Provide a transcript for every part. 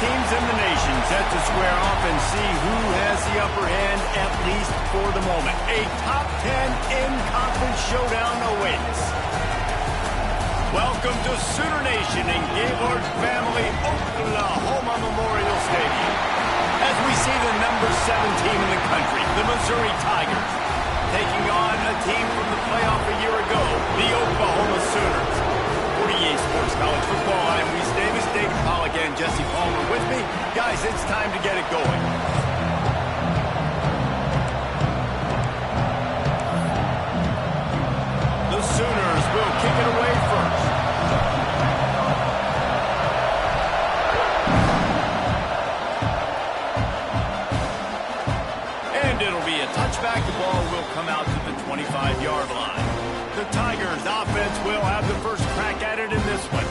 teams in the nation set to square off and see who has the upper hand, at least for the moment. A top 10 in-conference showdown awaits. Welcome to Sooner Nation in Gaylord Family Oklahoma Memorial Stadium. As we see the number 7 team in the country, the Missouri Tigers, taking on a team from the playoff a year ago, the Oklahoma Sooners. 48 Sports College Football, I'm Reese Davis, David Pollack, and Jesse Palmer with me. Guys, it's time to get it going. The Sooners will kick it away first. And it'll be a touchback. The ball will come out to the 25-yard line. The Tigers offense will have the first crack at it in this one.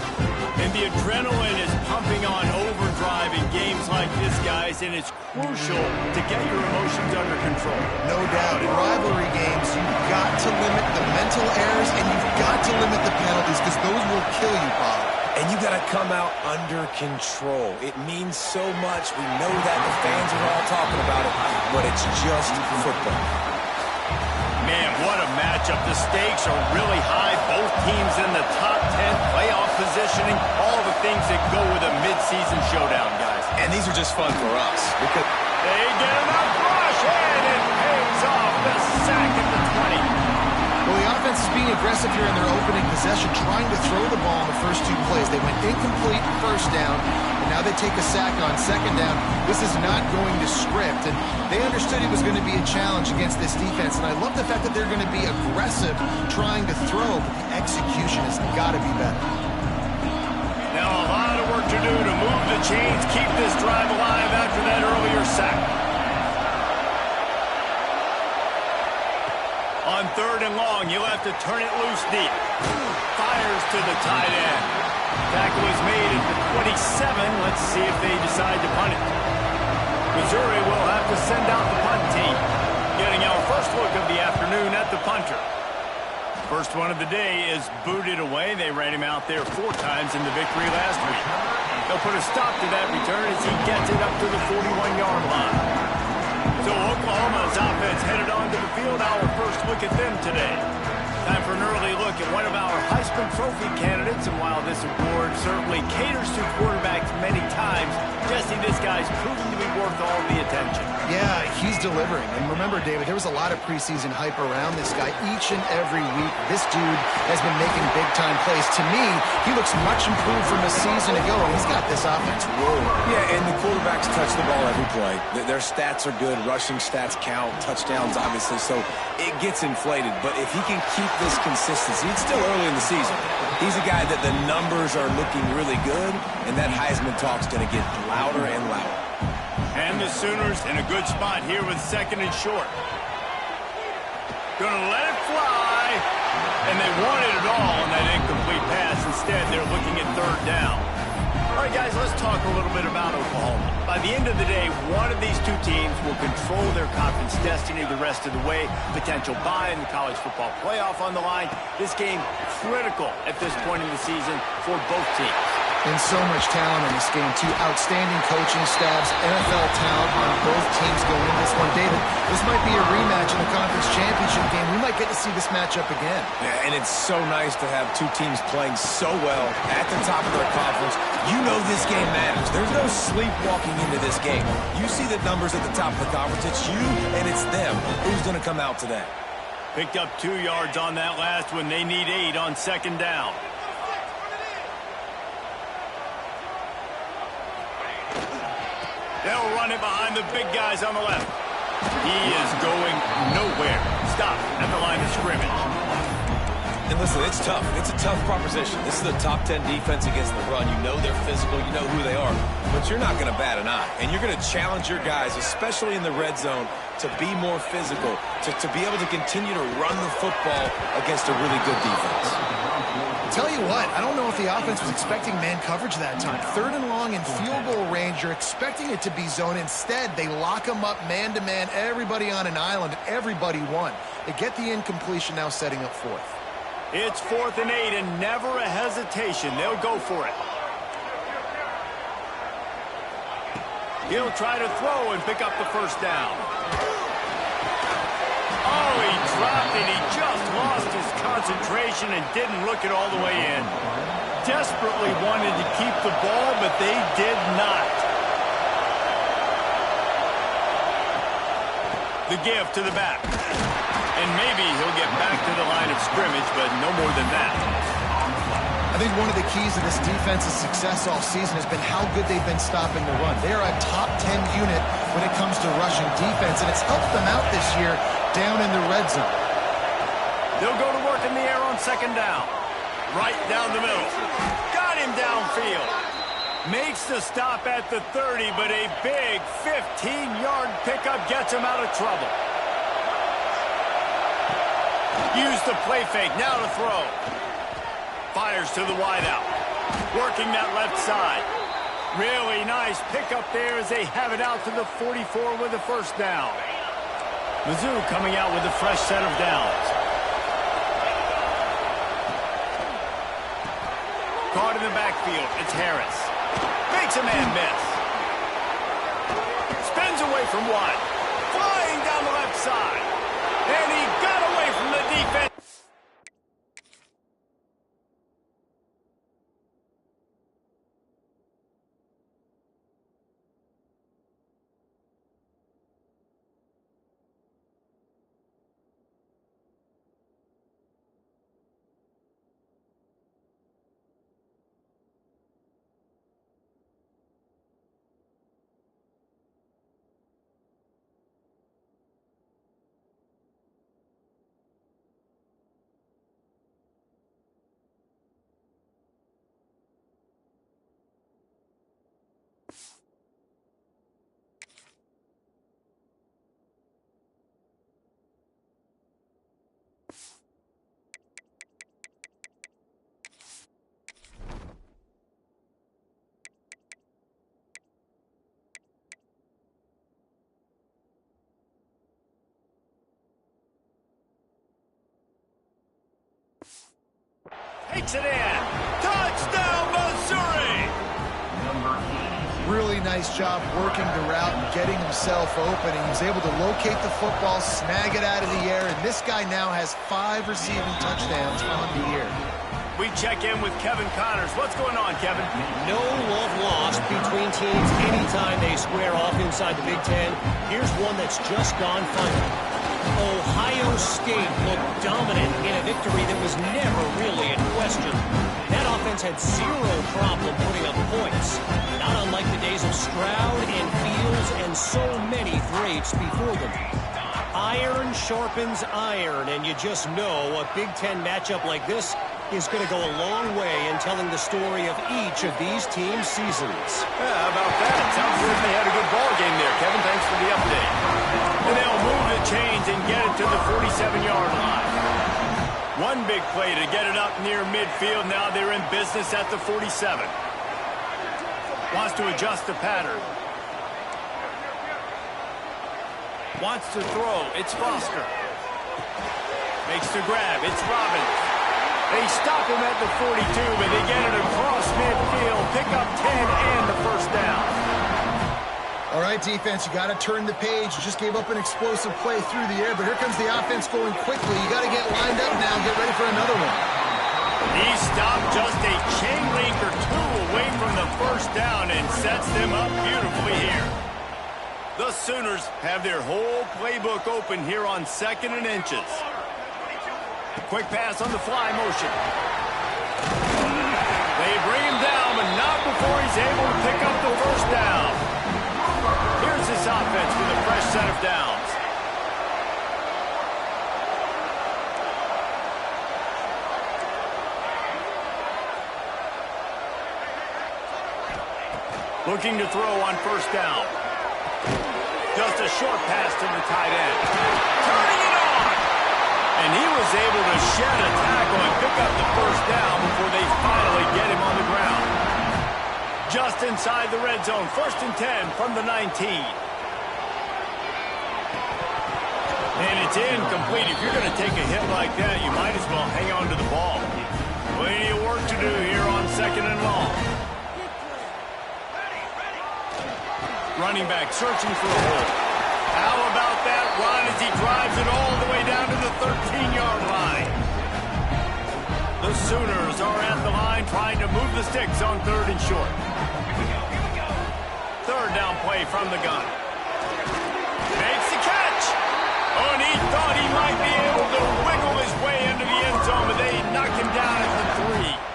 And the adrenaline is pumping on overdrive in games like this, guys, and it's crucial to get your emotions under control. No doubt. In rivalry games, you've got to limit the mental errors and you've got to limit the penalties because those will kill you, Bob. And you got to come out under control. It means so much. We know that. The fans are all talking about it, but it's just football. Man, what a matchup. The stakes are really high. Both teams in the top 10 playoff positioning. All the things that go with a midseason showdown, guys. And these are just fun for us because they get enough rush, and it pays off. The sack at the 20. Well, the offense is being aggressive here in their opening possession, trying to throw the ball in the first 2 plays. They went incomplete first down, and now they take a sack on second down. This is not going to script, and they understood it was going to be a challenge against this defense, and I love the fact that they're going to be aggressive trying to throw, but the execution has got to be better. Now a lot of work to do to move the chains, keep this drive alive after that earlier sack. On 3rd and long, you'll have to turn it loose deep. Fires to the tight end. Tackle is made at the 27. Let's see if they decide to punt it. Missouri will have to send out the punt team. Getting our first look of the afternoon at the punter. First one of the day is booted away. They ran him out there 4 times in the victory last week. They'll put a stop to that return as he gets it up to the 41-yard line. So Oklahoma's offense headed onto the field. Our first look at them today. Time for an early look at one of our Heisman Trophy candidates. And while this award certainly caters to quarterbacks many times, Jesse, this guy's proven to be worth all the attention. Yeah, he's delivering. And remember, David, there was a lot of preseason hype around this guy each and every week. This dude has been making big-time plays. To me, he looks much improved from a season ago, and he's got this offense rolling. Yeah, and the quarterbacks touch the ball every play. Their stats are good. Rushing stats count. Touchdowns, obviously. So it gets inflated. But if he can keep this consistency, it's still early in the season. He's a guy that the numbers are looking really good, and that Heisman talk's going to get louder and louder. And the Sooners in a good spot here with 2nd and short. Gonna let it fly. And they wanted it all on that incomplete pass. Instead, they're looking at 3rd down. All right, guys, let's talk a little bit about Oklahoma. By the end of the day, one of these 2 teams will control their conference destiny the rest of the way. Potential bye in the college football playoff on the line. This game critical at this point in the season for both teams. And so much talent in this game, too. Outstanding coaching staffs, NFL talent on both teams going in this one. David, this might be a rematch in the conference championship game. We might get to see this matchup again. Yeah, and it's so nice to have 2 teams playing so well at the top of their conference. You know this game matters. There's no sleepwalking into this game. You see the numbers at the top of the conference. It's you and it's them. Who's going to come out today? Picked up 2 yards on that last one. They need 8 on 2nd down. They'll run it behind the big guys on the left. He is going nowhere. Stop at the line of scrimmage. And listen, it's tough. It's a tough proposition. This is a top 10 defense against the run. You know they're physical. You know who they are. But you're not going to bat an eye. And you're going to challenge your guys, especially in the red zone, to be more physical, to be able to continue to run the football against a really good defense. Tell you what, I don't know if the offense was expecting man coverage that time. 3rd and long in field goal range, you're expecting it to be zone. Instead, they lock them up man-to-man, everybody on an island, everybody won. They get the incompletion, now setting up 4th. It's 4th and 8, and never a hesitation. They'll go for it. He'll try to throw and pick up the first down. Oh, he dropped it. He just lost his concentration and didn't look it all the way in. Desperately wanted to keep the ball, but they did not. The give to the back. And maybe he'll get back to the line of scrimmage, but no more than that. I think one of the keys to this defense's success all season has been how good they've been stopping the run. They are a top 10 unit when it comes to rushing defense, and it's helped them out this year down in the red zone. They'll go to work in the air on second down. Right down the middle. Got him downfield. Makes the stop at the 30, but a big 15-yard pickup gets him out of trouble. Use the play fake. Now to throw. Fires to the wideout. Working that left side. Really nice pickup there as they have it out to the 44 with a first down. Mizzou coming out with a fresh set of downs. Caught in the backfield. It's Harris. Makes a man miss. Spins away from one. Flying down the left side. And he got away from the defense. Takes it in. Touchdown, Missouri! Really nice job working the route and getting himself open. He was able to locate the football, snag it out of the air, and this guy now has 5 receiving touchdowns on the year. We check in with Kevin Connors. What's going on, Kevin? No love lost between teams anytime they square off inside the Big Ten. Here's one that's just gone final. Ohio State looked dominant in a victory that was never really in question. That offense had zero problem putting up points. Not unlike the days of Stroud and Fields and so many greats before them. Iron sharpens iron, and you just know a Big Ten matchup like this is going to go a long way in telling the story of each of these teams' seasons. Yeah, how about that? Sounds like they had a good ball game there. Kevin, thanks for the update. And they'll move the chains and get it to the 47-yard line. One big play to get it up near midfield. Now they're in business at the 47. Wants to adjust the pattern. Wants to throw. It's Foster. Makes the grab. It's Robbins. They stop him at the 42, but they get it across midfield. Pick up 10 and the first down. All right, defense, you got to turn the page. You just gave up an explosive play through the air, but here comes the offense going quickly. You got to get lined up now and get ready for another one. He stopped just a chain link or two away from the first down and sets them up beautifully here. The Sooners have their whole playbook open here on 2nd and inches. Quick pass on the fly motion. They bring him down, but not before he's able to pick up the first down. Here's this offense with a fresh set of downs. Looking to throw on first down. Just a short pass to the tight end. Turning it on! And he was able to shed a tackle and pick up the first down before they finally get him on the ground. Just inside the red zone, 1st and 10 from the 19. And it's incomplete. If you're going to take a hit like that, you might as well hang on to the ball. Plenty of work to do here on 2nd and long. Running back searching for a hole. How about that run as he drives it all the way down to the 13-yard line? The Sooners are at the line trying to move the sticks on 3rd and short. Third down play from the gun. Makes the catch. Oh, and he thought he might be able to wiggle his way into the end zone, but they knock him down at the 3.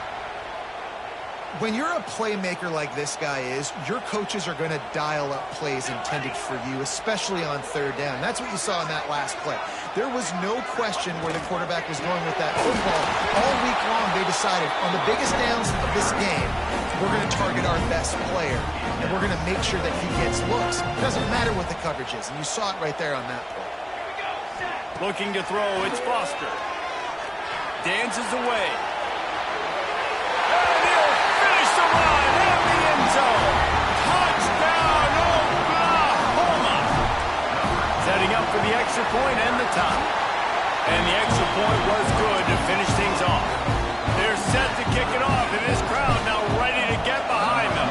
When you're a playmaker like this guy is, your coaches are going to dial up plays intended for you, especially on 3rd down. That's what you saw in that last play. There was no question where the quarterback was going with that football. All week long, they decided on the biggest downs of this game, we're going to target our best player, and we're going to make sure that he gets looks. It doesn't matter what the coverage is, and you saw it right there on that play. Looking to throw, it's Foster. Dances away. Touchdown, Oklahoma! Setting up for the extra point and the tie. And the extra point was good to finish things off. They're set to kick it off, and this crowd now ready to get behind them.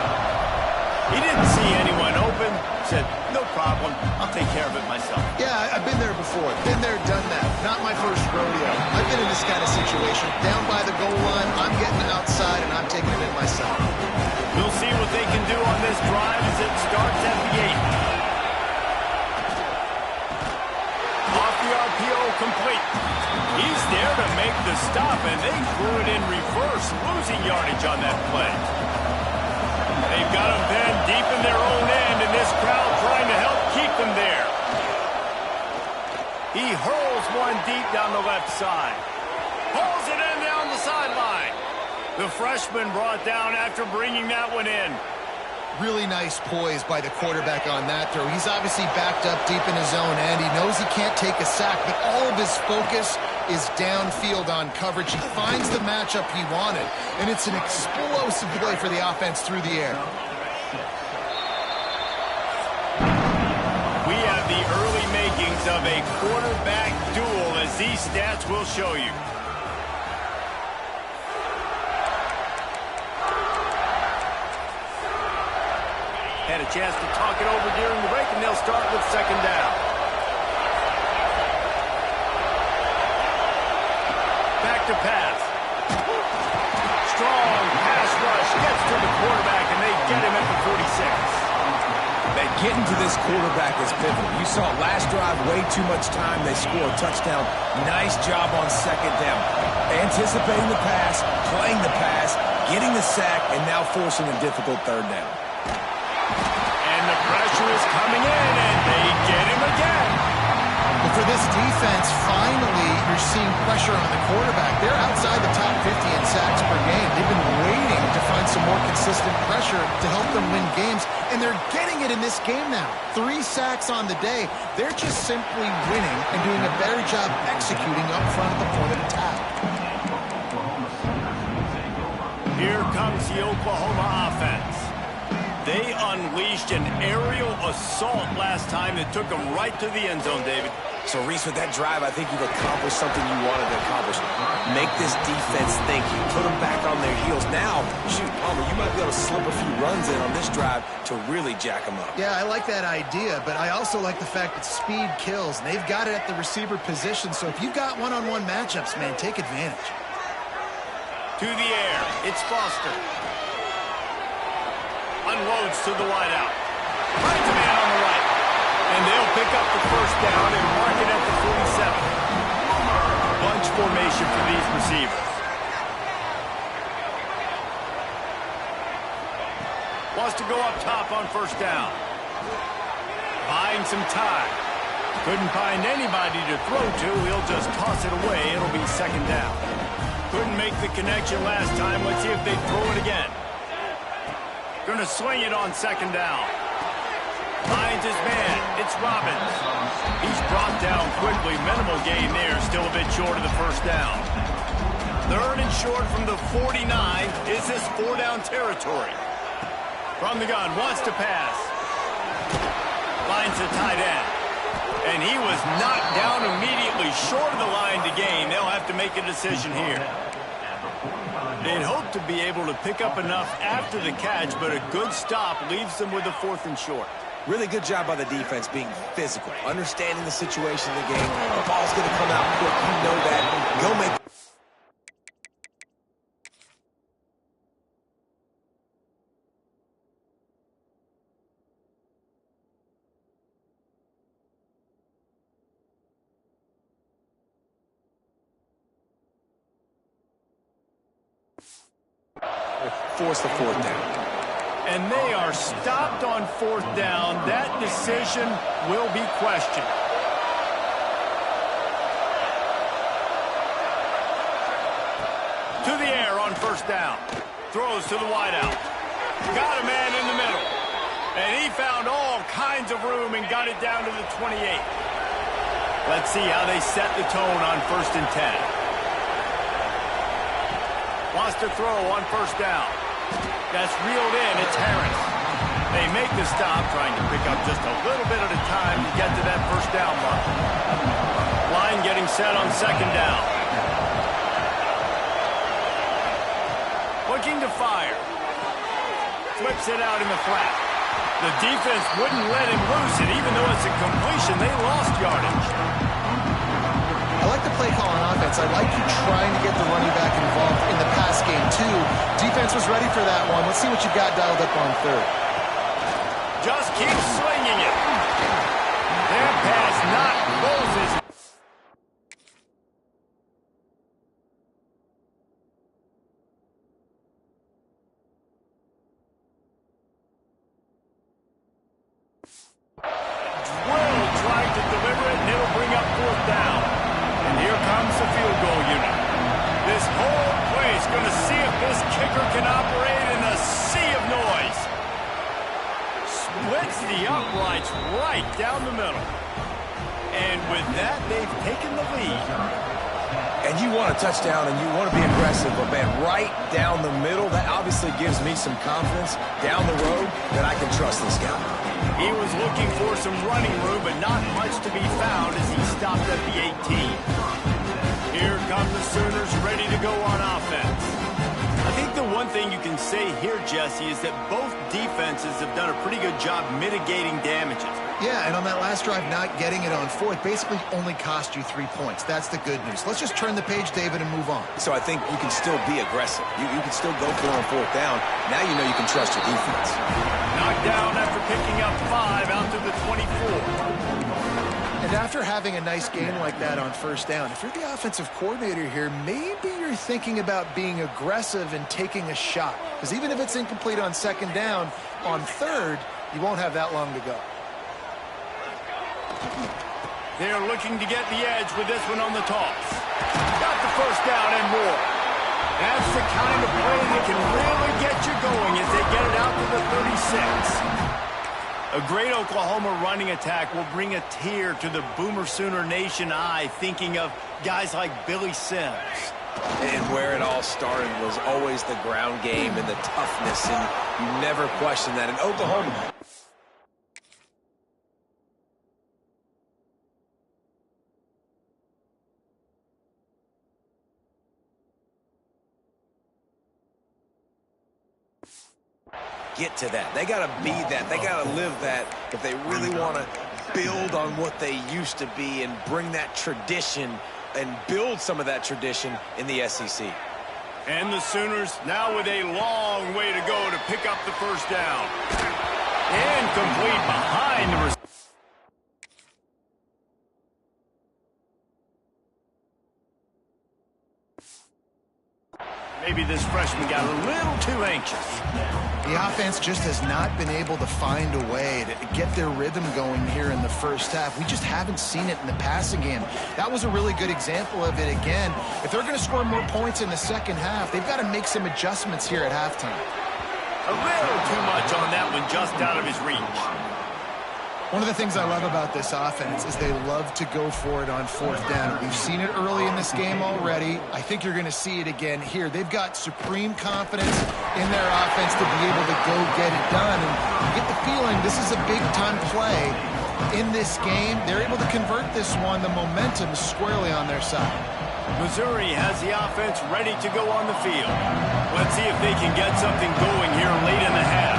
He didn't see anyone open. Said, no problem. I'll take care of it myself. Yeah, I've been there before. Been there, done that. Not my first rodeo. I've been in this kind of situation. Down by the goal line, I'm getting outside, and I'm taking it in myself. We'll see what they can do on this drive as it starts at the 8. Off the RPO, complete. He's there to make the stop, and they threw it in reverse, losing yardage on that play. They've got him then deep in their own end, and this crowd trying to help keep them there. He hurls one deep down the left side. Pulls it in down the sideline. The freshman brought down after bringing that one in. Really nice poise by the quarterback on that throw. He's obviously backed up deep in his own end. He knows he can't take a sack, but all of his focus is downfield on coverage. He finds the matchup he wanted, and it's an explosive play for the offense through the air. We have the early makings of a quarterback duel, as these stats will show you. Had a chance to talk it over during the break, and they'll start with 2nd down. Back to pass. Strong pass rush gets to the quarterback, and they get him at the 46. That getting to this quarterback is pivotal. You saw last drive, way too much time. They score a touchdown. Nice job on 2nd down. Anticipating the pass, playing the pass, getting the sack, and now forcing a difficult 3rd down. The pressure is coming in, and they get him again. But for this defense, finally, you're seeing pressure on the quarterback. They're outside the top 50 in sacks per game. They've been waiting to find some more consistent pressure to help them win games, and they're getting it in this game now. 3 sacks on the day. They're just simply winning and doing a better job executing up front at the point of attack. Here comes the Oklahoma offense. They unleashed an aerial assault last time that took them right to the end zone, David. So, Reese, with that drive, I think you've accomplished something you wanted to accomplish. Make this defense think. You put them back on their heels. Now, shoot, Palmer, you might be able to slip a few runs in on this drive to really jack them up. Yeah, I like that idea, but I also like the fact that speed kills, and they've got it at the receiver position. So if you've got one-on-one matchups, man, take advantage. To the air, it's Foster. Unloads to the wideout. Finds a man on the right. And they'll pick up the 1st down and mark it at the 47. Bunch formation for these receivers. Wants to go up top on 1st down. Buying some time. Couldn't find anybody to throw to. He'll just toss it away. It'll be 2nd down. Couldn't make the connection last time. Let's see if they throw it again. Going to swing it on 2nd down. Finds his man. It's Robbins. He's brought down quickly. Minimal gain there. Still a bit short of the 1st down. 3rd and short from the 49. Is this 4-down territory? From the gun. Wants to pass. Finds the tight end. And he was knocked down immediately short of the line to gain. They'll have to make a decision here. They'd hope to be able to pick up enough after the catch, but a good stop leaves them with a 4th and short. Really good job by the defense being physical, understanding the situation of the game. The ball's going to come out quick. You know that. Go make... Force the fourth down. And they are stopped on fourth down. That decision will be questioned. To the air on first down. Throws to the wideout. Got a man in the middle. And he found all kinds of room and got it down to the 28. Let's see how they set the tone on 1st and 10. Wants to throw on first down. That's reeled in. It's Harris. They make the stop, trying to pick up just a little bit at a time to get to that first down mark. Line getting set on 2nd down. Looking to fire. Flips it out in the flat. The defense wouldn't let him loose it, even though it's a completion. They lost yardage. I like the play call on offense. I like you trying to get the running back involved in the pass game, too. Defense was ready for that one. Let's see what you've got dialed up on 3rd. Just keep slinging it. Their pass not Moses. Drill trying to deliver it, and it'll bring up 4th down. And here comes the field goal unit. This whole place going to see if this kicker can operate in a sea of noise. Splits the uprights right down the middle. And with that, they've taken the lead. And you want a touchdown and you want to be aggressive, but man, right down the middle, that obviously gives me some confidence down the road that I can trust this guy. He was looking for some running room, but not much to be found as he stopped at the 18. Here come the Sooners ready to go on offense. I think the one thing you can say here, Jesse, is that both defenses have done a pretty good job mitigating damages. Yeah, and on that last drive, not getting it on 4th basically only cost you 3 points. That's the good news. Let's just turn the page, David, and move on. So I think you can still be aggressive. You can still go for it on 4th down. Now you know you can trust your defense. Knocked down after picking up 5 out to the 24. And after having a nice game like that on 1st down, if you're the offensive coordinator here, maybe you're thinking about being aggressive and taking a shot. Because even if it's incomplete on 2nd down, on 3rd, you won't have that long to go. They're looking to get the edge with this one on the toss. Got the first down and more. That's the kind of play that can really get you going as they get it out to the 36. A great Oklahoma running attack will bring a tear to the Boomer Sooner Nation eye, thinking of guys like Billy Sims. And where it all started was always the ground game and the toughness, and you never question that in Oklahoma. Get to that. They got to be that. They got to live that if they really want to build on what they used to be and bring that tradition and build some of that tradition in the SEC. And the Sooners now with a long way to go to pick up the first down. Incomplete behind the receiver. Maybe this freshman got a little too anxious. The offense just has not been able to find a way to get their rhythm going here in the first half. We just haven't seen it in the passing game. That was a really good example of it again. If they're going to score more points in the second half, they've got to make some adjustments here at halftime. A little too much on that one, just out of his reach. One of the things I love about this offense is they love to go for it on 4th down. We've seen it early in this game already. I think you're going to see it again here. They've got supreme confidence in their offense to be able to go get it done. And you get the feeling this is a big-time play in this game. They're able to convert this one. The momentum is squarely on their side. Missouri has the offense ready to go on the field. Let's see if they can get something going here late in the half.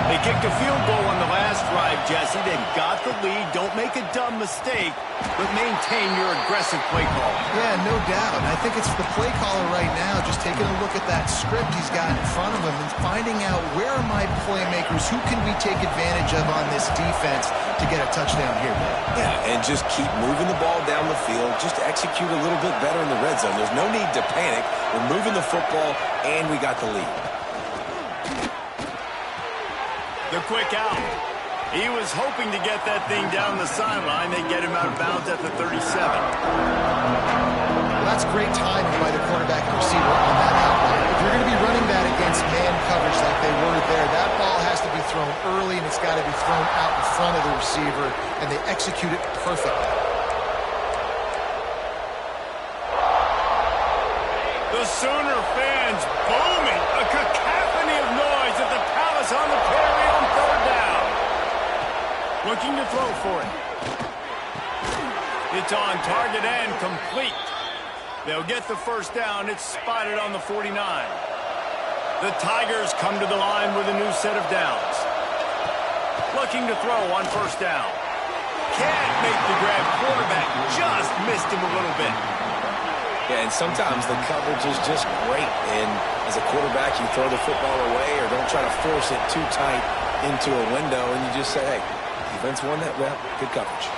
They kicked a field goal on the last drive, Jesse. They've got the lead. Don't make a dumb mistake, but maintain your aggressive play call. Yeah, no doubt. I think it's the play caller right now just taking a look at that script he's got in front of him and finding out where are my playmakers, who can we take advantage of on this defense to get a touchdown here. Yeah, and just keep moving the ball down the field. Just execute a little bit better in the red zone. There's no need to panic. We're moving the football, and we got the lead. The quick out. He was hoping to get that thing down the sideline. They get him out of bounds at the 37. Well, that's great timing by the quarterback and receiver on that outlet. If you're going to be running that against man coverage like they were there, that ball has to be thrown early, and it's got to be thrown out in front of the receiver, and they execute it perfectly. The Sooner fans booming. A cacophony of noise at the Palace on the Prairie on third down. Looking to throw for it. It's on target and complete. They'll get the first down. It's spotted on the 49. The Tigers come to the line with a new set of downs. Looking to throw on first down. Can't make the grab. Quarterback just missed him a little bit. Yeah, and sometimes the coverage is just great. And as a quarterback, you throw the football away or don't try to force it too tight into a window, and you just say, hey, defense won that rep. Good coverage.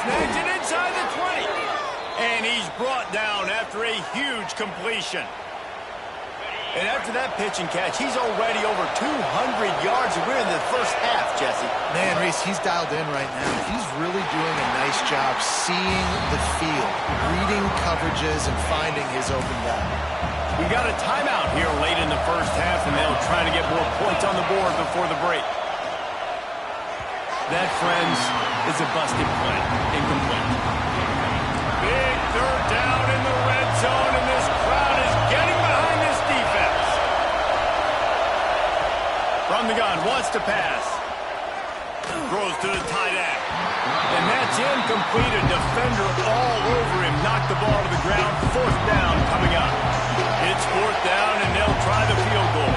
Snags it inside the 20. And he's brought down after a huge completion. And after that pitch and catch, he's already over 200 yards. We're in the first half, Jesse. Man, Reese, he's dialed in right now. He's really doing a nice job seeing the field, reading coverages, and finding his open guy. We got a timeout here late in the first half, and they'll try to get more points on the board before the break. That, friends, is a busted play. Incomplete. Big third down in the red zone, and this crowd is getting behind this defense. From the gun, wants to pass. Throws to the tight end. And that's incomplete. A defender all over him. Knocked the ball to the ground. Fourth down coming up. It's fourth down, and they'll try the field goal.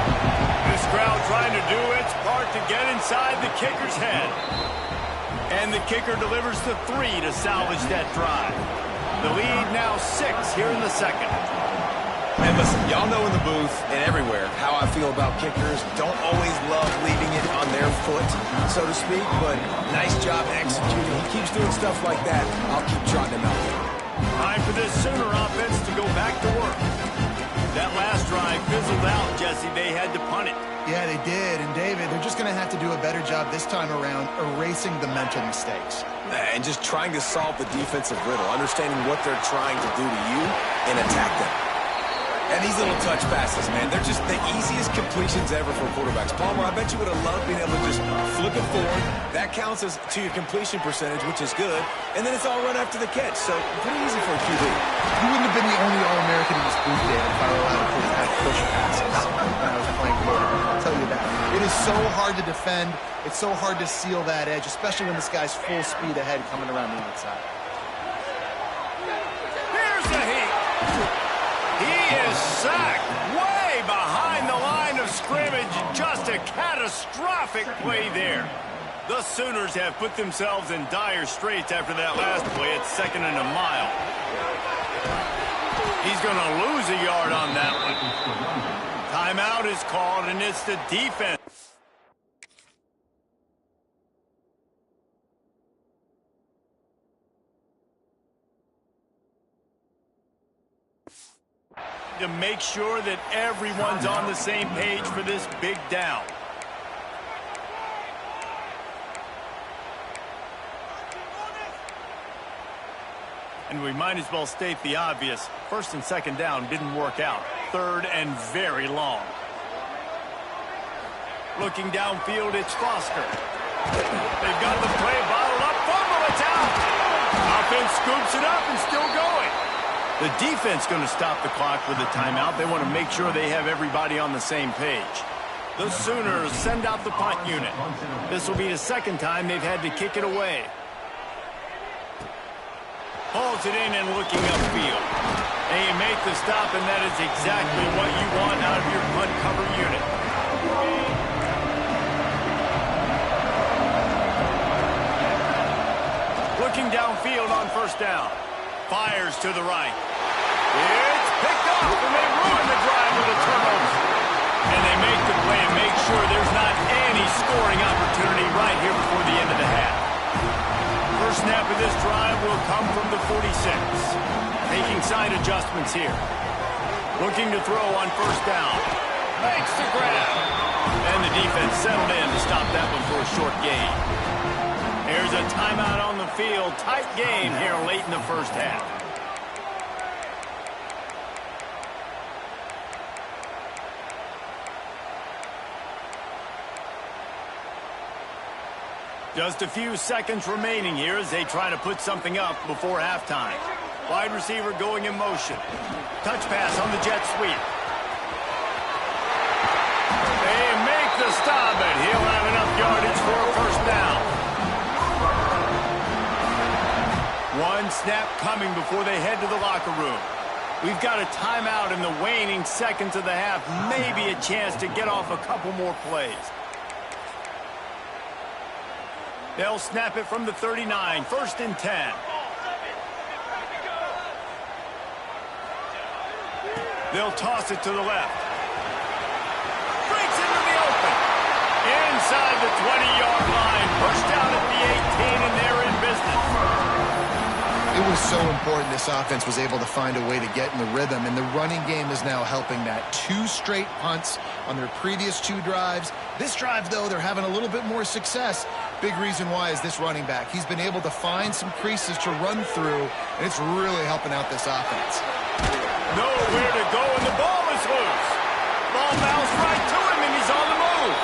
This crowd trying to do its part to get inside the kicker's head. And the kicker delivers the 3 to salvage that drive. The lead now 6 here in the second. And listen, y'all know in the booth and everywhere how I feel about kickers. Don't always love leaving it on their foot, so to speak, but nice job executing. He keeps doing stuff like that. I'll keep trotting him out there. Time for this Sooner offense to go back to work. That last drive fizzled out, Jesse. They had to punt it. Yeah, they did. And, David, they're just going to have to do a better job this time around erasing the mental mistakes. And just trying to solve the defensive riddle, understanding what they're trying to do to you and attack them. And these little touch passes, man, they're just the easiest completions ever for quarterbacks. Palmer, I bet you would have loved being able to just flip it forward. That counts as to your completion percentage, which is good. And then it's all run after the catch, so pretty easy for a QB. You wouldn't have been the only All-American in this booth, Dan, if I were allowed to push passes when I was playing quarterback. I'll tell you that. It is so hard to defend. It's so hard to seal that edge, especially when this guy's full speed ahead coming around the outside. Here's the heat. He is sacked way behind the line of scrimmage. Just a catastrophic play there. The Sooners have put themselves in dire straits after that last play at 2nd and a mile. He's going to lose a yard on that one. Timeout is called, and it's the defense. To make sure that everyone's on the same page for this big down. And we might as well state the obvious. First and second down didn't work out. Third and very long. Looking downfield, it's Foster. They've got the play bottled up. Fumble, it's out. Offense scoops it up and still going. The defense going to stop the clock with a timeout. They want to make sure they have everybody on the same page. The Sooners send out the punt unit. This will be the second time they've had to kick it away. Hauls it in and looking upfield. They make the stop, and that is exactly what you want out of your punt cover unit. Looking downfield on first down. Fires to the right. It's picked up, and they ruin the drive with a turnover. And they make the play and make sure there's not any scoring opportunity right here before the end of the half. First snap of this drive will come from the 46. Making side adjustments here. Looking to throw on first down. Makes the grab. And the defense settled in to stop that one for a short gain. There's a timeout on the field. Tight game here late in the first half. Just a few seconds remaining here as they try to put something up before halftime. Wide receiver going in motion. Touch pass on the jet sweep. They make the stop, and he'll have enough yardage for a first down. One snap coming before they head to the locker room. We've got a timeout in the waning seconds of the half. Maybe a chance to get off a couple more plays. They'll snap it from the 39. First and 10. They'll toss it to the left. Breaks into the open. Inside the 20-yard line. Pushed out at the 18, and they're in business. It was so important this offense was able to find a way to get in the rhythm, and the running game is now helping that. 2 straight punts on their previous 2 drives. This drive, though, they're having a little bit more success. Big reason why is this running back. He's been able to find some creases to run through, and it's really helping out this offense. Nowhere to go, and the ball is loose. Ball bounced right to him, and he's on the move.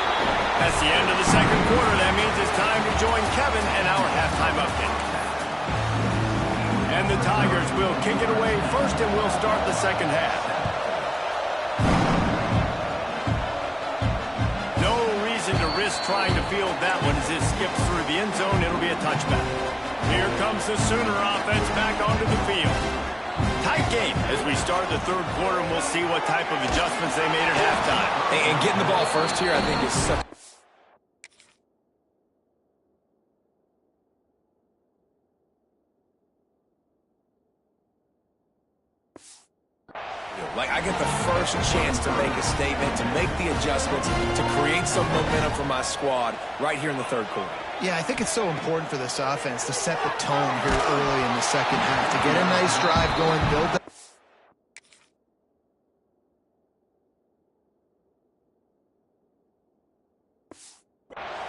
That's the end of the second quarter. That means it's time to join Kevin and our halftime update. And the Tigers will kick it away first, and we'll start the second half. No reason to risk trying to field that one as it skips through the end zone. It'll be a touchback. Here comes the Sooner offense back onto the field. Tight game as we start the third quarter, and we'll see what type of adjustments they made at halftime. And getting the ball first here, I think, is such... Like, I get the first chance to make a statement, to make the adjustments, to create some momentum for my squad right here in the third quarter. Yeah, I think it's so important for this offense to set the tone here early in the second half, to get a nice drive going, build that.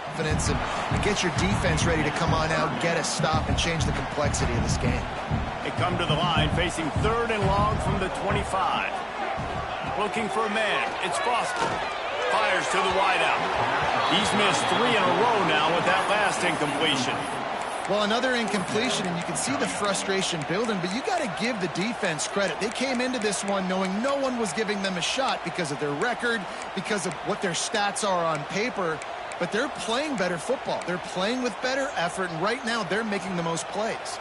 Confidence and get your defense ready to come on out, get a stop, and change the complexity of this game. They come to the line facing third and long from the 25. Looking for a man. It's Foster. Fires to the wideout. He's missed 3 in a row now with that last incompletion. Well, another incompletion, and you can see the frustration building, but you got to give the defense credit. They came into this one knowing no one was giving them a shot because of their record, because of what their stats are on paper, but they're playing better football. They're playing with better effort, and right now they're making the most plays.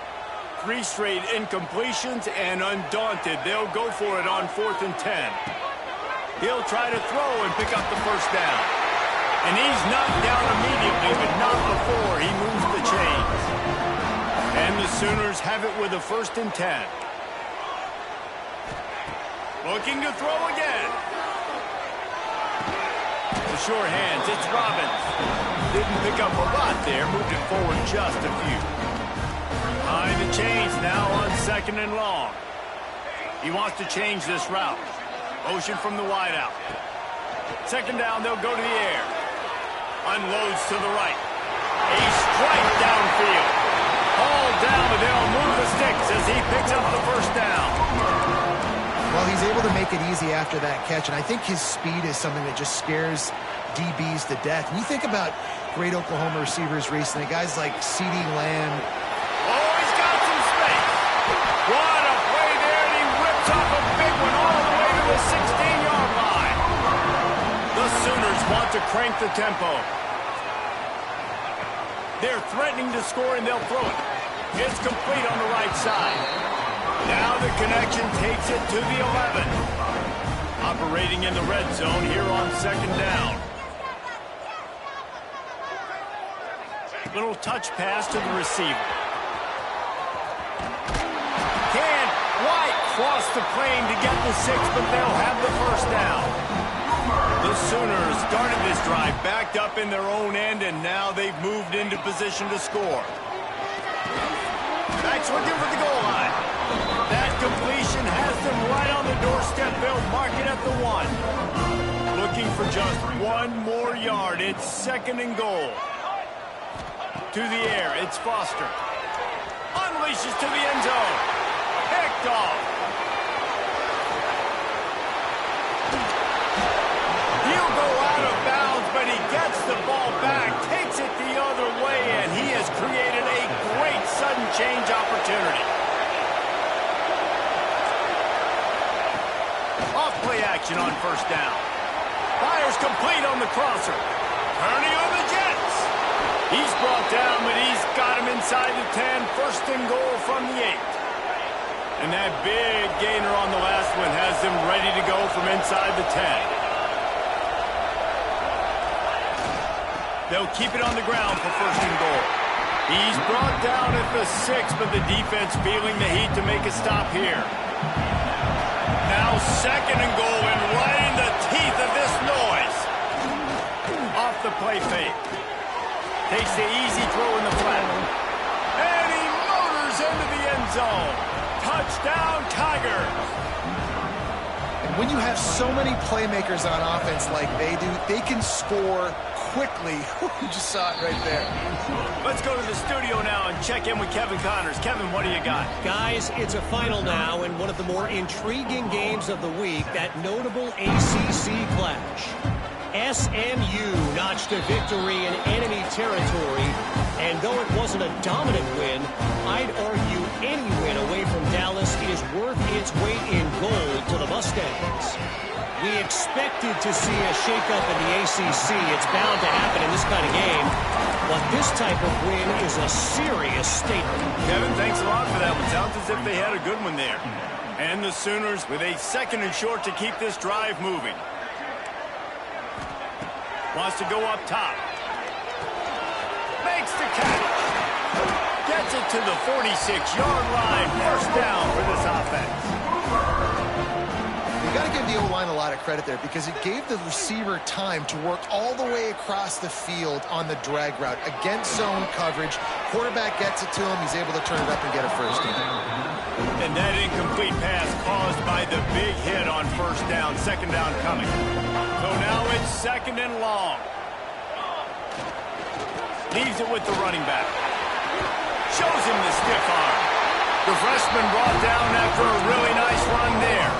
3 straight incompletions, and undaunted, they'll go for it on 4th and 10. He'll try to throw and pick up the first down. And he's knocked down immediately, but not before he moves the chains. And the Sooners have it with a 1st and 10. Looking to throw again. The sure hands, it's Robbins. Didn't pick up a lot there, moved it forward just a few. Behind the chains now on 2nd and long. He wants to change this route. Motion from the wideout. 2nd down, they'll go to the air. Unloads to the right. A strike downfield. All down, but they'll move the sticks as he picks up the first down. Well, he's able to make it easy after that catch, and I think his speed is something that just scares DBs to death. When you think about great Oklahoma receivers recently, guys like C.D. Lamb. Oh, he's got some space. What a play there, and he rips off a big one all the way to the 16-yard line. The Sooners want to crank the tempo. They're threatening to score, and they'll throw it. It's complete on the right side. Now the connection takes it to the 11. Operating in the red zone here on 2nd down. Little touch pass to the receiver. cross the plane to get the 6, but they'll have the first down. The Sooners started this drive backed up in their own end, and now they've moved into position to score. Backs looking for the goal line. That completion has them right on the doorstep. They'll mark it at the 1. Looking for just 1 more yard. It's 2nd and goal. To the air, it's Foster. Unleashes to the end zone. Picked off. He'll go out of bounds, but he gets the ball back, takes it the other way, and he has created a great sudden change opportunity. Off play action on first down. Fires complete on the crosser. Turning on the Jets. He's brought down, but he's got him inside the 10. 1st and goal from the 8. And that big gainer on the last one has them ready to go from inside the 10. They'll keep it on the ground for 1st and goal. He's brought down at the 6, but the defense feeling the heat to make a stop here. Now 2nd and goal, and right in the teeth of this noise. Off the play fake. Takes the easy throw in the flat. And he motors into the end zone. Touchdown, Tigers. And when you have so many playmakers on offense like they do, they can score quickly. You just saw it right there. Let's go to the studio now and check in with Kevin Connors. Kevin, what do you got? Guys, it's a final now in one of the more intriguing games of the week, that notable ACC clash. SMU notched a victory in enemy territory, and though it wasn't a dominant win, I'd argue any win away from Dallas is worth its weight in gold to the Mustangs. We expected to see a shakeup in the ACC. It's bound to happen in this kind of game, but this type of win is a serious statement. Kevin, thanks a lot for that one. Sounds as if they had a good one there. And the Sooners with a 2nd and short to keep this drive moving. Wants to go up top. Makes the catch. Gets it to the 46-yard line. 1st down for this offense. You got to give the O-line a lot of credit there because it gave the receiver time to work all the way across the field on the drag route against zone coverage. Quarterback gets it to him. He's able to turn it up and get a 1st down. And that incomplete pass caused by the big hit on 1st down. 2nd down coming. So now it's 2nd and long. Leaves it with the running back. Shows him the stiff arm. The freshman brought down after a really nice run there.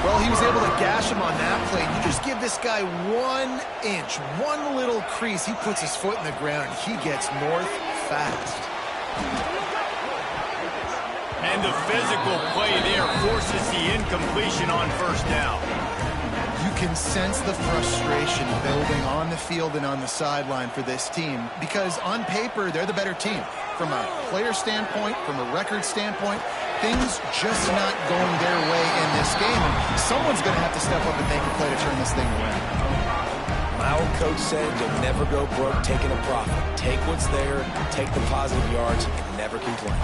Well, he was able to gash him on that play. You just give this guy 1 inch, one little crease. He puts his foot in the ground. He gets north fast. And the physical play there forces the incompletion on 1st down. You can sense the frustration building on the field and on the sideline for this team because on paper, they're the better team. From a player standpoint, from a record standpoint, things just not going their way in this game. And someone's going to have to step up and make a play to turn this thing around. My old coach said you'll never go broke taking a profit. Take what's there, take the positive yards, and never complain.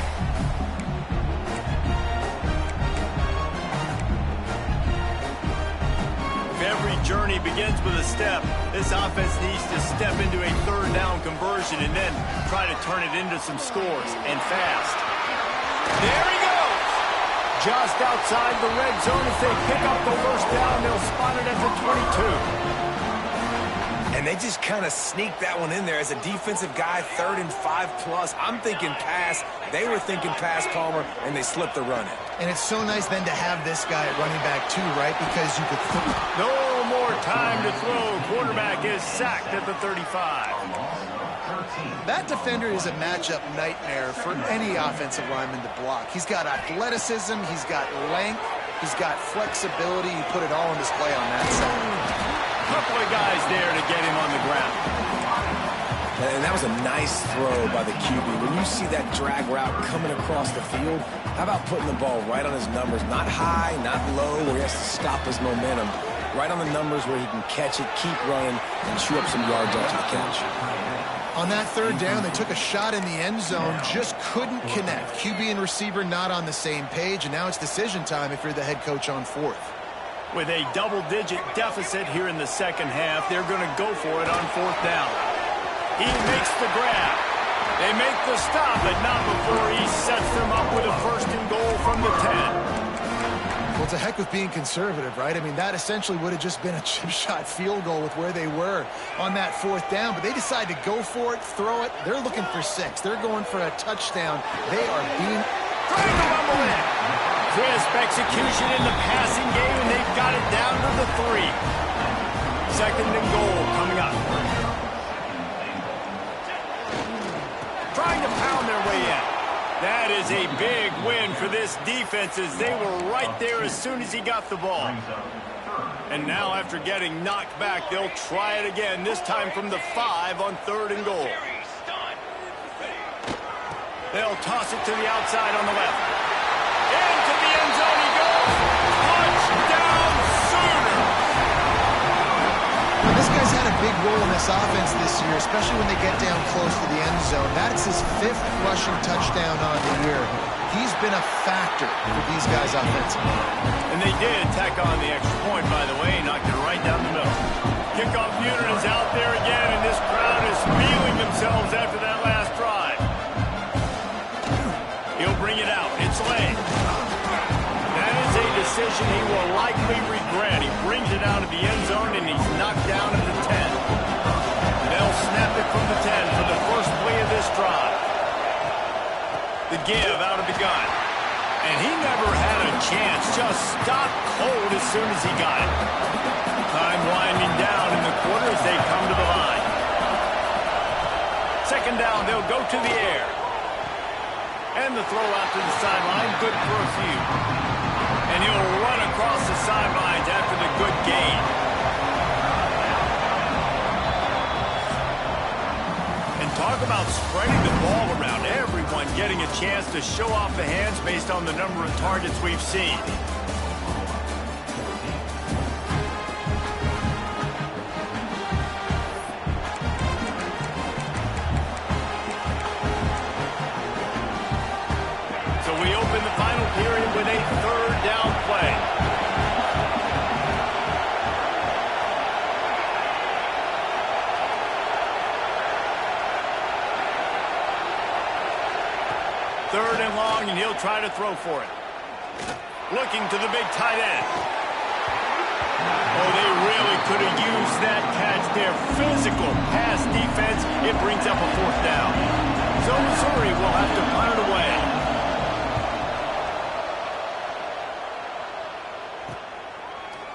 Every journey begins with a step. This offense needs to step into a 3rd down conversion and then try to turn it into some scores, and fast. There he goes! Just outside the red zone. If they pick up the 1st down, they'll spot it at the 22. And they just kind of sneaked that one in there as a defensive guy, 3rd and 5+. I'm thinking pass. They were thinking pass, Palmer, and they slipped the run in. And it's so nice then to have this guy at running back too, right? Because you could... No more time to throw. Quarterback is sacked at the 35. That defender is a matchup nightmare for any offensive lineman to block. He's got athleticism, he's got length, he's got flexibility. You put it all on display on that side. Couple of guys there to get him on the ground. And that was a nice throw by the QB. When you see that drag route coming across the field, how about putting the ball right on his numbers? Not high, not low, where he has to stop his momentum. Right on the numbers where he can catch it, keep running, and chew up some yards after the catch. On that third down, they took a shot in the end zone, just couldn't connect. QB and receiver not on the same page, and now it's decision time if you're the head coach on fourth. With a double-digit deficit here in the second half, they're going to go for it on fourth down. He makes the grab. They make the stop, but not before he sets them up with a first and goal from the 10. Well, it's a heck with being conservative, right? I mean, that essentially would have just been a chip shot field goal with where they were on that fourth down, but they decide to go for it, throw it. They're looking for 6. They're going for a touchdown. They are being trying to rumble in. Crisp execution in the passing game, and they've got it down to the 3. Second and goal coming up. Trying to pound their way in. That is a big win for this defense as they were right there as soon as he got the ball. And now after getting knocked back, they'll try it again, this time from the 5 on third and goal. They'll toss it to the outside on the left. Into the end zone he goes. Touchdown Sooner! Well, this guy's had a big role in this offense this year, especially when they get down close to the end zone. That's his 5th rushing touchdown on the year. He's been a factor for these guys offensively. And they did tack on the extra point, by the way, knocked it right down the middle. Kickoff unit is out there again, and this crowd is feeling themselves after that last drive. He'll bring it out. It's late. That is a decision he will likely regret. He brings it out of the end zone, and he's knocked down at the 10. They'll snap it from the 10 for the first play of this drive. The give out of the gun. And he never had a chance. Just stopped cold as soon as he got it. Time winding down in the quarter as they come to the line. Second down, they'll go to the air. And the throw out to the sideline, good for a few. And he'll run across the sidelines after the good gain. And talk about spreading the ball around. Everyone getting a chance to show off the hands based on the number of targets we've seen. We open the final period with a third down play. Third and long, and he'll try to throw for it. Looking to the big tight end. Oh, they really could have used that catch there. Physical pass defense. It brings up a fourth down. So Missouri will have to punt it away.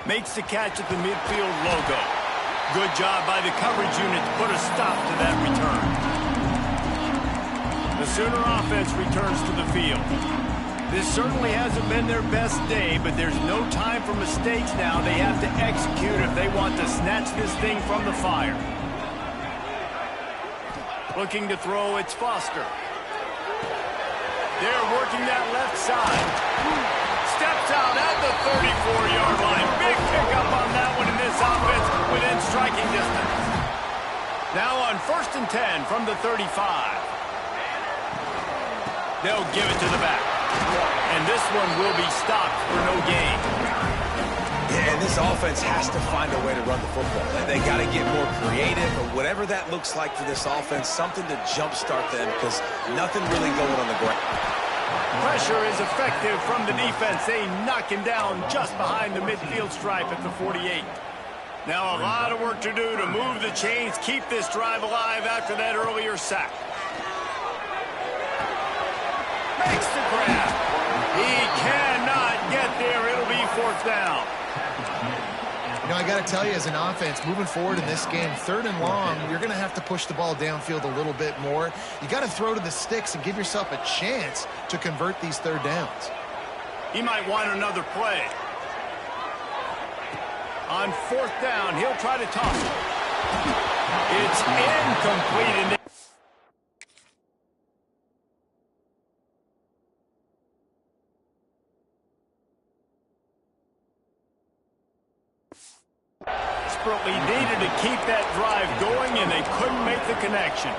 Makes the catch at the midfield logo. Good job by the coverage unit to put a stop to that return. The Sooner offense returns to the field. This certainly hasn't been their best day, but there's no time for mistakes now. They have to execute if they want to snatch this thing from the fire. Looking to throw, it's Foster. They're working that left side. Steps out at the 34-yard line. Big pickup on that one in this offense within striking distance. Now on 1st and 10 from the 35. They'll give it to the back. And this one will be stopped for no gain. Yeah, and this offense has to find a way to run the football. They got to get more creative, or whatever that looks like for this offense, something to jumpstart them, because nothing really going on the ground. Pressure is effective from the defense. They knock him down just behind the midfield stripe at the 48. Now a lot of work to do to move the chains, keep this drive alive after that earlier sack. Makes the grab. He cannot get there. It'll be fourth down. You know, I got to tell you, as an offense, moving forward in this game, 3rd and long, you're going to have to push the ball downfield a little bit more. You got to throw to the sticks and give yourself a chance to convert these third downs. He might want another play. On 4th down, he'll try to toss it. It's incomplete. desperately needed to keep that drive going, and they couldn't make the connection.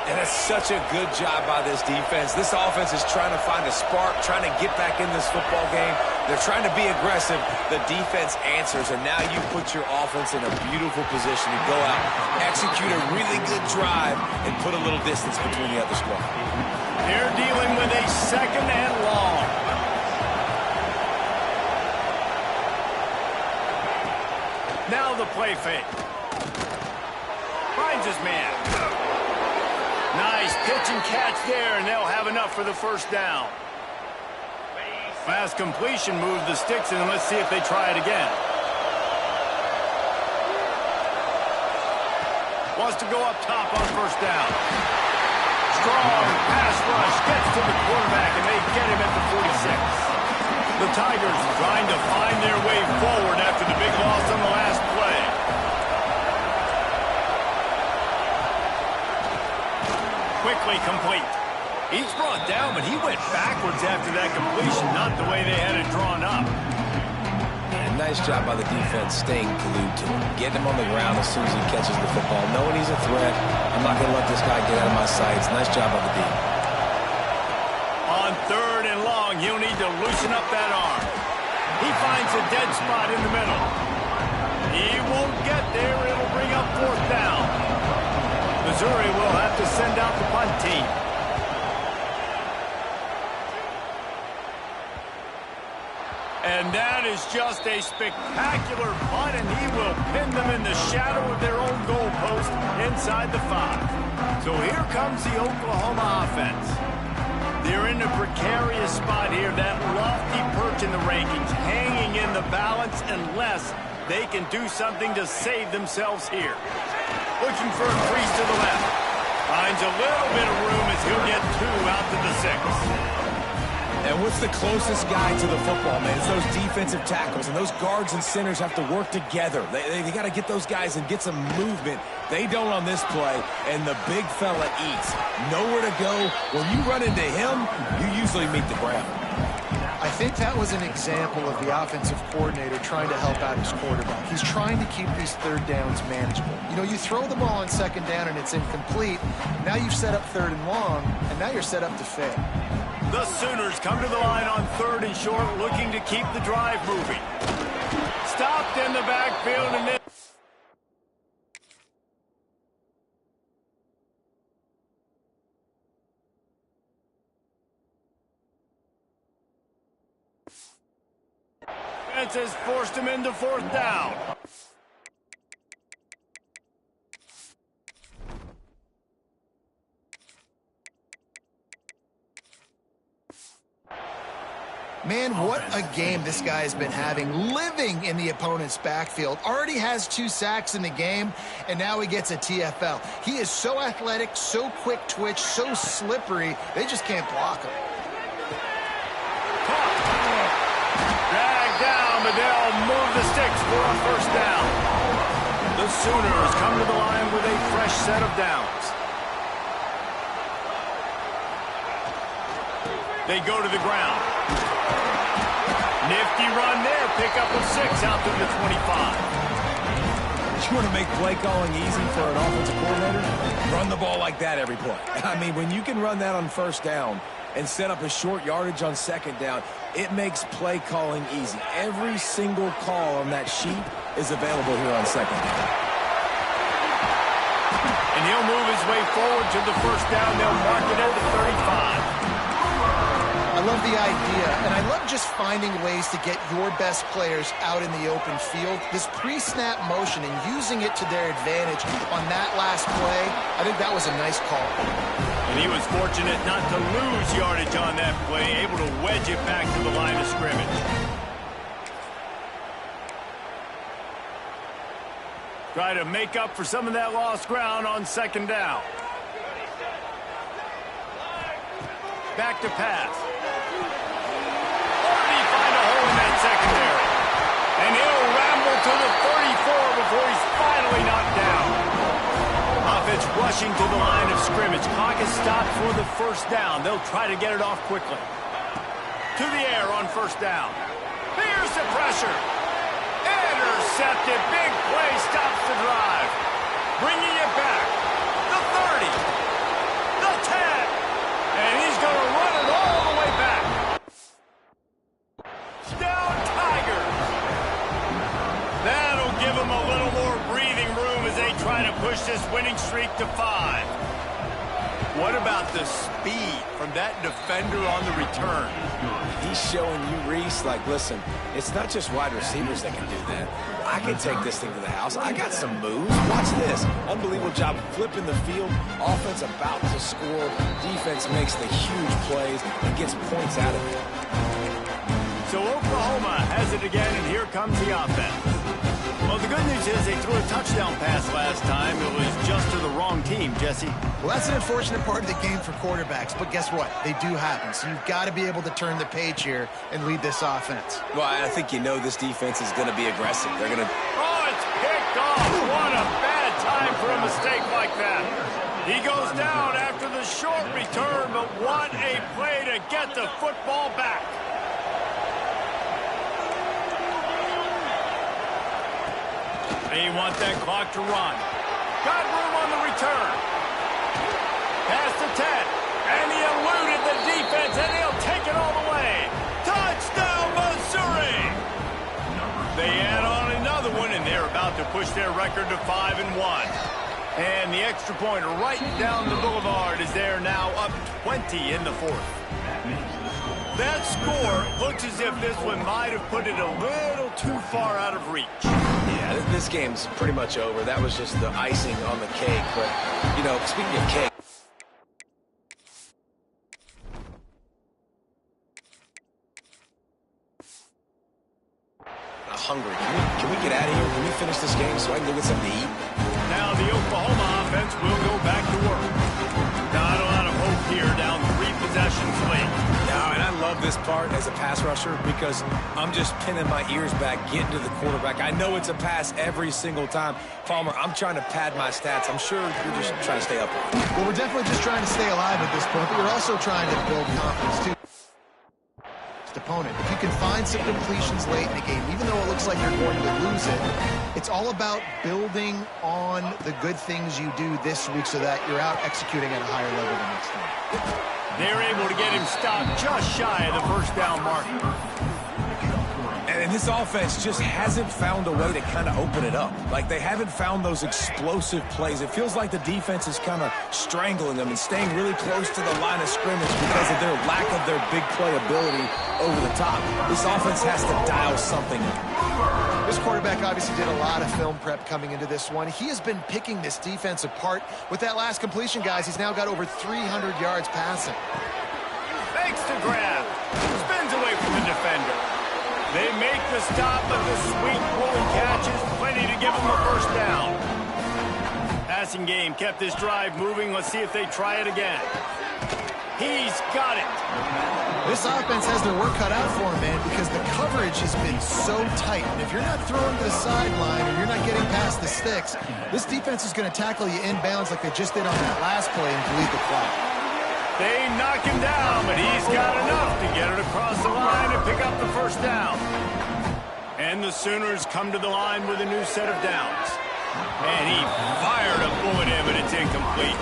And that's such a good job by this defense. This offense is trying to find a spark, trying to get back in this football game. They're trying to be aggressive. The defense answers, and now you put your offense in a beautiful position to go out, execute a really good drive, and put a little distance between the other squad. They're dealing with a 2nd and long. Now the play fake. Finds his man. Nice pitch and catch there, and they'll have enough for the 1st down. Fast completion moves the sticks, and let's see if they try it again. Wants to go up top on 1st down. Strong pass rush gets to the quarterback, and they get him at the 46. The Tigers trying to find their way forward after the big loss on the last play. Quickly complete. He's brought down, but he went backwards after that completion, not the way they had it drawn up. And nice job by the defense staying glued to him. Getting him on the ground as soon as he catches the football. Knowing he's a threat, I'm not going to let this guy get out of my sights. Nice job by the D. On 3rd and long, he'll need to loosen up that arm. He finds a dead spot in the middle. He won't get there. It'll bring up 4th down. Missouri will have to send out the punt team. And that is just a spectacular punt, and he will pin them in the shadow of their own goalpost inside the 5. So here comes the Oklahoma offense. They're in a precarious spot here, that lofty perch in the rankings, hanging in the balance unless they can do something to save themselves here. Looking for a crease to the left. Finds a little bit of room as he'll get 2 out to the 6. And what's the closest guy to the football, man? It's those defensive tackles, and those guards and centers have to work together. They got to get those guys and get some movement. They don't on this play, and the big fella eats. Nowhere to go. When you run into him, you usually meet the ground. I think that was an example of the offensive coordinator trying to help out his quarterback. He's trying to keep these 3rd downs manageable. You know, you throw the ball on 2nd down and it's incomplete. Now you've set up 3rd and long, and now you're set up to fail. The Sooners come to the line on 3rd and short, looking to keep the drive moving. Stopped in the backfield, and then defense has forced him into 4th down. Man, what a game this guy has been having, living in the opponent's backfield. Already has 2 sacks in the game, and now he gets a TFL. He is so athletic, so quick twitch, so slippery, they just can't block him. Dragged down, but they'll move the sticks for a 1st down. The Sooners come to the line with a fresh set of downs. They go to the ground. Nifty run there. Pick up of 6 out to the 25. You want to make play calling easy for an offensive coordinator? Run the ball like that every play. I mean, when you can run that on 1st down and set up a short yardage on 2nd down, it makes play calling easy. Every single call on that sheet is available here on 2nd down. And he'll move his way forward to the 1st down. They'll mark it at the 35. I love the idea, and I love just finding ways to get your best players out in the open field. This pre-snap motion and using it to their advantage on that last play, I think that was a nice call. And he was fortunate not to lose yardage on that play, able to wedge it back to the line of scrimmage. Try to make up for some of that lost ground on 2nd down. Back to pass. Already find a hole in that secondary. And he'll ramble to the 34 before he's finally knocked down. Offense rushing to the line of scrimmage. Clock is stopped for the 1st down. They'll try to get it off quickly. To the air on 1st down. Here's the pressure. intercepted. Big play stops the drive. Bringing it back. The 30. The 10. And he's going to run it all the way back. Down Tigers. That'll give them a little more breathing room as they try to push this winning streak to 5. What about the speed from that defender on the return? He's showing you, Reese, like, listen, it's not just wide receivers that can do that. I can take this thing to the house. I got some moves. Watch this. Unbelievable job flipping the field. Offense about to score. Defense makes the huge plays and gets points out of it. So Oklahoma has it again, and here comes the offense. Well, the good news is they threw a touchdown pass last time. It was just to the wrong team, Jesse. Well, that's an unfortunate part of the game for quarterbacks, but guess what? They do happen, so you've got to be able to turn the page here and lead this offense. Well, I think you know this defense is going to be aggressive. They're going to... Oh, it's picked off. What a bad time for a mistake like that. He goes down after the short return, but what a play to get the football back. They want that clock to run. Got room on the return. Pass to 10. And he eluded the defense, and he'll take it all the way. Touchdown, Missouri! They add on another one, and they're about to push their record to 5-1. And the extra point right down the boulevard is there now, up 20 in the fourth. That score looks as if this one might have put it a little too far out of reach. Yeah, this game's pretty much over. That was just the icing on the cake. But, you know, speaking of cake. I'm hungry. Can we get out of here? Can we finish this game so I can go get something to eat? Now the Oklahoma offense will go back to work. Not a lot of hope here, down 3 possessions late. No, and I love this part as a pass rusher because I'm just pinning my ears back, getting to the quarterback. I know it's a pass every single time. Palmer, I'm trying to pad my stats. I'm sure you're just trying to stay up. Well, we're definitely just trying to stay alive at this point, but you're also trying to build confidence, too. Opponent. If you can find some completions late in the game, even though it looks like you're going to lose it, it's all about building on the good things you do this week so that you're out executing at a higher level the next time. They're able to get him stopped just shy of the first down mark. And this offense just hasn't found a way to kind of open it up. Like, they haven't found those explosive plays. It feels like the defense is kind of strangling them and staying really close to the line of scrimmage because of their lack of their big play ability over the top. This offense has to dial something up. This quarterback obviously did a lot of film prep coming into this one. He has been picking this defense apart. With that last completion, guys, he's now got over 300 yards passing. Fakes to grab. Spins away from the defender. They make the stop, but the sweet rolling catch is plenty to give them a first down. Passing game kept this drive moving. Let's see if they try it again. He's got it. This offense has their work cut out for him, man, because the coverage has been so tight. And if you're not throwing to the sideline or you're not getting past the sticks, this defense is going to tackle you inbounds like they just did on that last play and bleed the clock. They knock him down, but he's got enough to get it across the line and pick up the first down. And the Sooners come to the line with a new set of downs. And he fired a bullet in, but it's incomplete.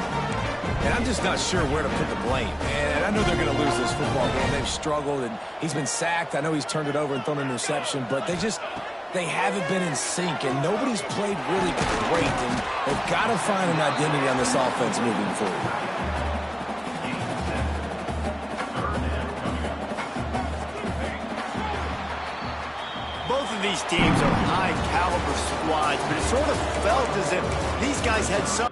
And I'm just not sure where to put the blame. And I know they're going to lose this football game. They've struggled, and he's been sacked. I know he's turned it over and thrown an interception, but they haven't been in sync, and nobody's played really great. And they've got to find an identity on this offense moving forward. Both of these teams are high-caliber squads, but it sort of felt as if these guys had some...